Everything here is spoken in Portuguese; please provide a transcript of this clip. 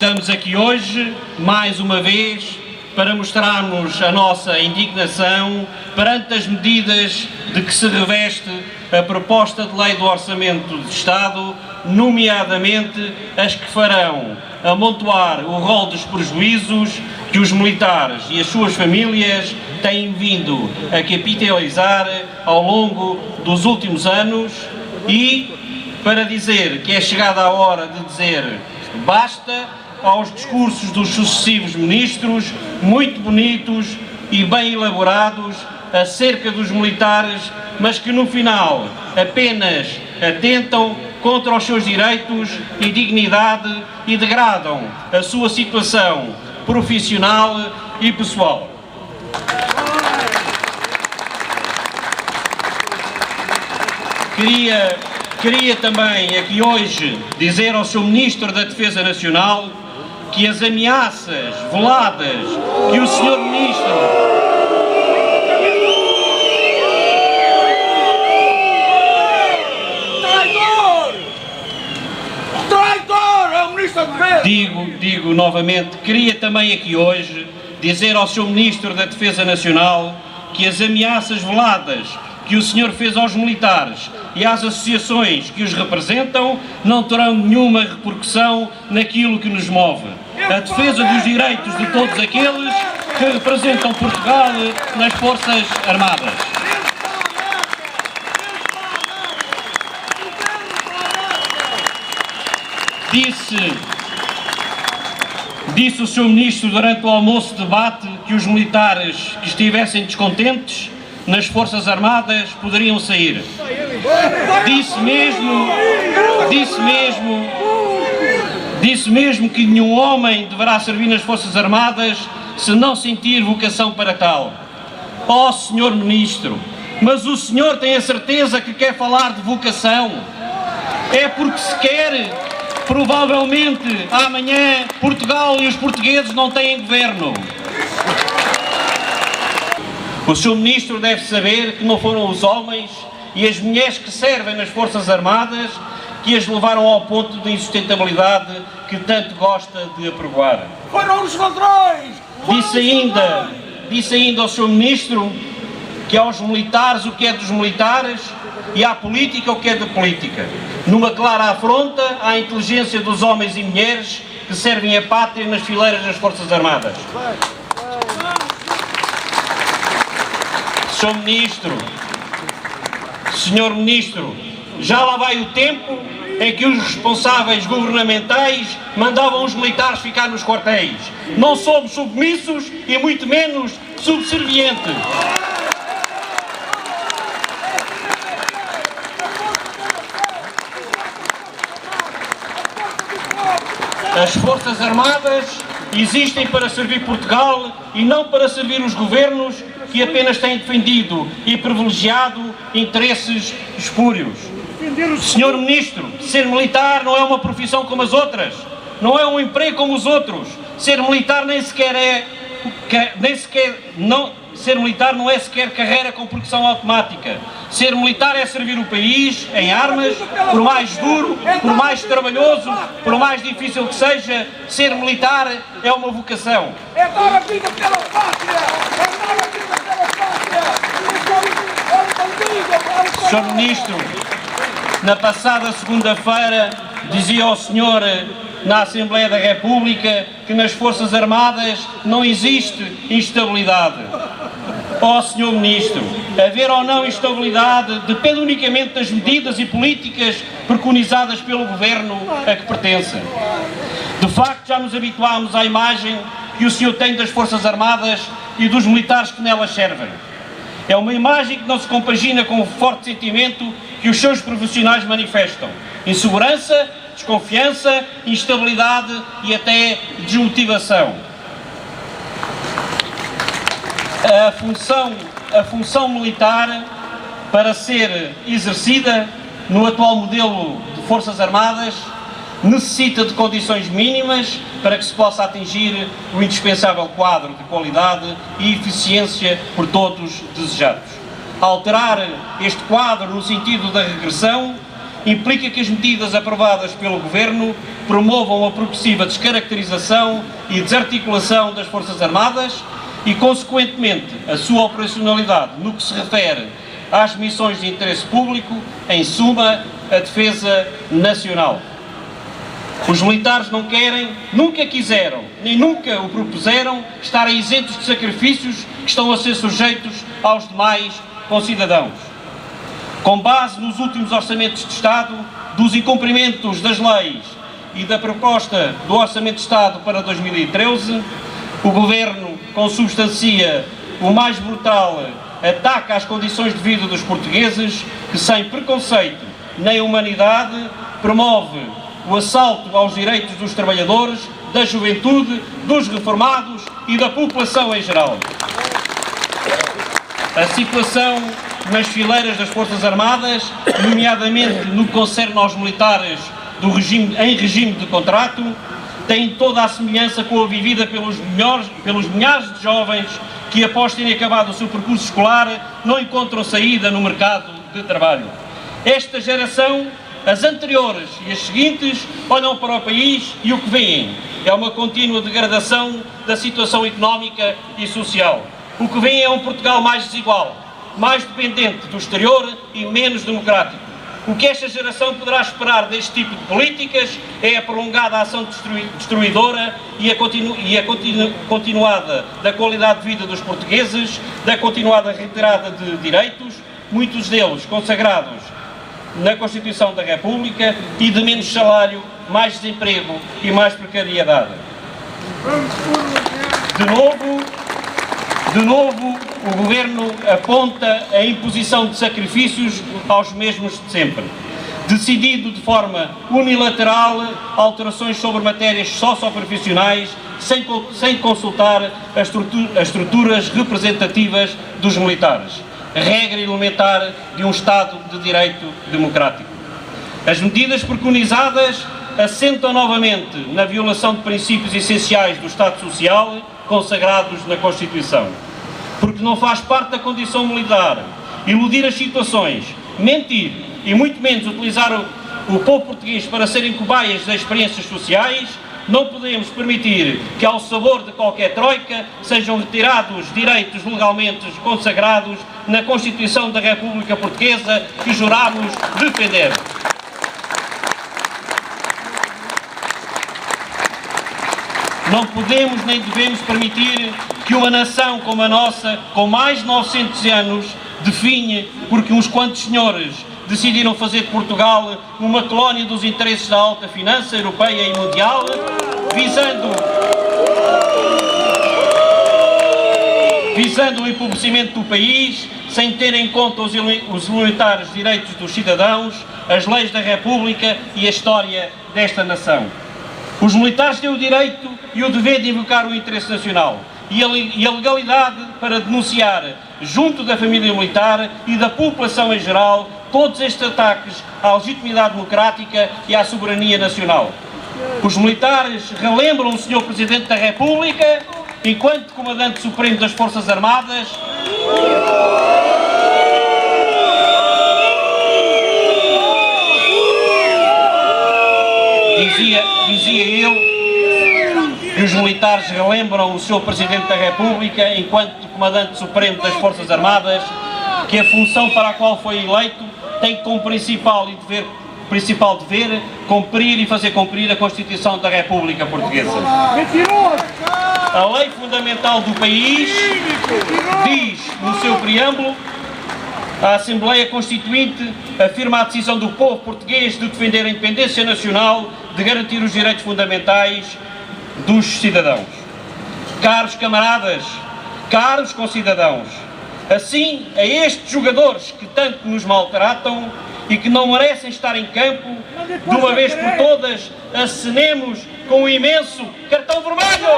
Estamos aqui hoje, mais uma vez, para mostrarmos a nossa indignação perante as medidas de que se reveste a proposta de lei do Orçamento de Estado, nomeadamente as que farão amontoar o rol dos prejuízos que os militares e as suas famílias têm vindo a capitalizar ao longo dos últimos anos e para dizer que é chegada a hora de dizer basta aos discursos dos sucessivos ministros, muito bonitos e bem elaborados, acerca dos militares, mas que no final apenas atentam contra os seus direitos e dignidade e degradam a sua situação profissional e pessoal. Queria também aqui hoje dizer ao Sr. Ministro da Defesa Nacional que as ameaças veladas que o Sr. Ministro Digo novamente, queria também aqui hoje dizer ao Sr. Ministro da Defesa Nacional que as ameaças veladas que o senhor fez aos militares e às associações que os representam não terão nenhuma repercussão naquilo que nos move. A defesa dos direitos de todos aqueles que representam Portugal nas Forças Armadas. Disse o Sr. Ministro durante o almoço de debate que os militares que estivessem descontentes nas Forças Armadas poderiam sair. Disse mesmo que nenhum homem deverá servir nas Forças Armadas se não sentir vocação para tal. Ó Sr. Ministro, mas o senhor tem a certeza que quer falar de vocação? É porque se quer, provavelmente amanhã Portugal e os portugueses não têm governo. O Sr. Ministro deve saber que não foram os homens e as mulheres que servem nas Forças Armadas que as levaram ao ponto de insustentabilidade que tanto gosta de apregoar. Foram os ladrões! Disse ainda ao Sr. Ministro que aos militares o que é dos militares e à política o que é da política, numa clara afronta à inteligência dos homens e mulheres que servem a pátria nas fileiras das Forças Armadas. Senhor Ministro, já lá vai o tempo em que os responsáveis governamentais mandavam os militares ficar nos quartéis. Não somos submissos e muito menos subservientes. As Forças Armadas existem para servir Portugal e não para servir os governos que apenas têm defendido e privilegiado interesses espúrios. Senhor Ministro, ser militar não é uma profissão como as outras, não é um emprego como os outros. Ser militar ser militar não é sequer carreira com progressão automática. Ser militar é servir o país em armas, por mais duro, por mais trabalhoso, por mais difícil que seja, ser militar é uma vocação. É dar a vida pela pátria! É dar a vida pela pátria! Sr. Ministro, na passada segunda-feira dizia ao senhor na Assembleia da República que nas Forças Armadas não existe instabilidade. Ó Sr. Ministro, haver ou não instabilidade depende unicamente das medidas e políticas preconizadas pelo Governo a que pertence. De facto, já nos habituámos à imagem que o senhor tem das Forças Armadas e dos militares que nelas servem. É uma imagem que não se compagina com o forte sentimento que os seus profissionais manifestam. Insegurança, desconfiança, instabilidade e até desmotivação. A função militar, para ser exercida no atual modelo de Forças Armadas, necessita de condições mínimas para que se possa atingir o indispensável quadro de qualidade e eficiência por todos desejados. Alterar este quadro no sentido da regressão implica que as medidas aprovadas pelo Governo promovam a progressiva descaracterização e desarticulação das Forças Armadas e, consequentemente, a sua operacionalidade no que se refere às missões de interesse público, em suma, a defesa nacional. Os militares não querem, nunca quiseram, nem nunca o propuseram, estarem isentos de sacrifícios que estão a ser sujeitos aos demais concidadãos. Com base nos últimos orçamentos de Estado, dos incumprimentos das leis e da proposta do Orçamento de Estado para 2013, o Governo consubstancia o mais brutal ataque às condições de vida dos portugueses, que sem preconceito nem humanidade promove o assalto aos direitos dos trabalhadores, da juventude, dos reformados e da população em geral. A situação nas fileiras das Forças Armadas, nomeadamente no que concerne aos militares em regime de contrato, tem toda a semelhança com a vivida pelos milhares de jovens que, após terem acabado o seu percurso escolar, não encontram saída no mercado de trabalho. Esta geração, as anteriores e as seguintes, olham para o país e o que veem é uma contínua degradação da situação económica e social. O que veem é um Portugal mais desigual, mais dependente do exterior e menos democrático. O que esta geração poderá esperar deste tipo de políticas é a prolongada ação destruidora e a continuada da qualidade de vida dos portugueses, da continuada retirada de direitos, muitos deles consagrados na Constituição da República, e de menos salário, mais desemprego e mais precariedade. De novo, o Governo aponta a imposição de sacrifícios aos mesmos de sempre, decidido de forma unilateral alterações sobre matérias socioprofissionais, sem consultar as estruturas representativas dos militares, regra elementar de um Estado de Direito democrático. As medidas preconizadas assentam novamente na violação de princípios essenciais do Estado Social consagrados na Constituição, porque não faz parte da condição militar iludir as situações, mentir e muito menos utilizar o povo português para serem cobaias das experiências sociais. Não podemos permitir que, ao sabor de qualquer troika, sejam retirados direitos legalmente consagrados na Constituição da República Portuguesa que jurámos defender. Não podemos nem devemos permitir que uma nação como a nossa, com mais de 900 anos, definhe porque uns quantos senhores decidiram fazer de Portugal uma colónia dos interesses da alta finança europeia e mundial, visando o empobrecimento do país, sem ter em conta os elementares direitos dos cidadãos, as leis da República e a história desta nação. Os militares têm o direito e o dever de invocar o interesse nacional e a legalidade para denunciar, junto da família militar e da população em geral, todos estes ataques à legitimidade democrática e à soberania nacional. Os militares relembram o Sr. Presidente da República, enquanto Comandante Supremo das Forças Armadas, dizia ele, e os militares relembram o Sr. Presidente da República, enquanto Comandante Supremo das Forças Armadas, que a função para a qual foi eleito tem como principal dever cumprir e fazer cumprir a Constituição da República Portuguesa. A lei fundamental do país diz, no seu preâmbulo, a Assembleia Constituinte afirma a decisão do povo português de defender a independência nacional, de garantir os direitos fundamentais dos cidadãos. Caros camaradas, caros concidadãos, assim, a estes jogadores que tanto nos maltratam e que não merecem estar em campo, de uma vez por todas, acenemos com um imenso cartão vermelho!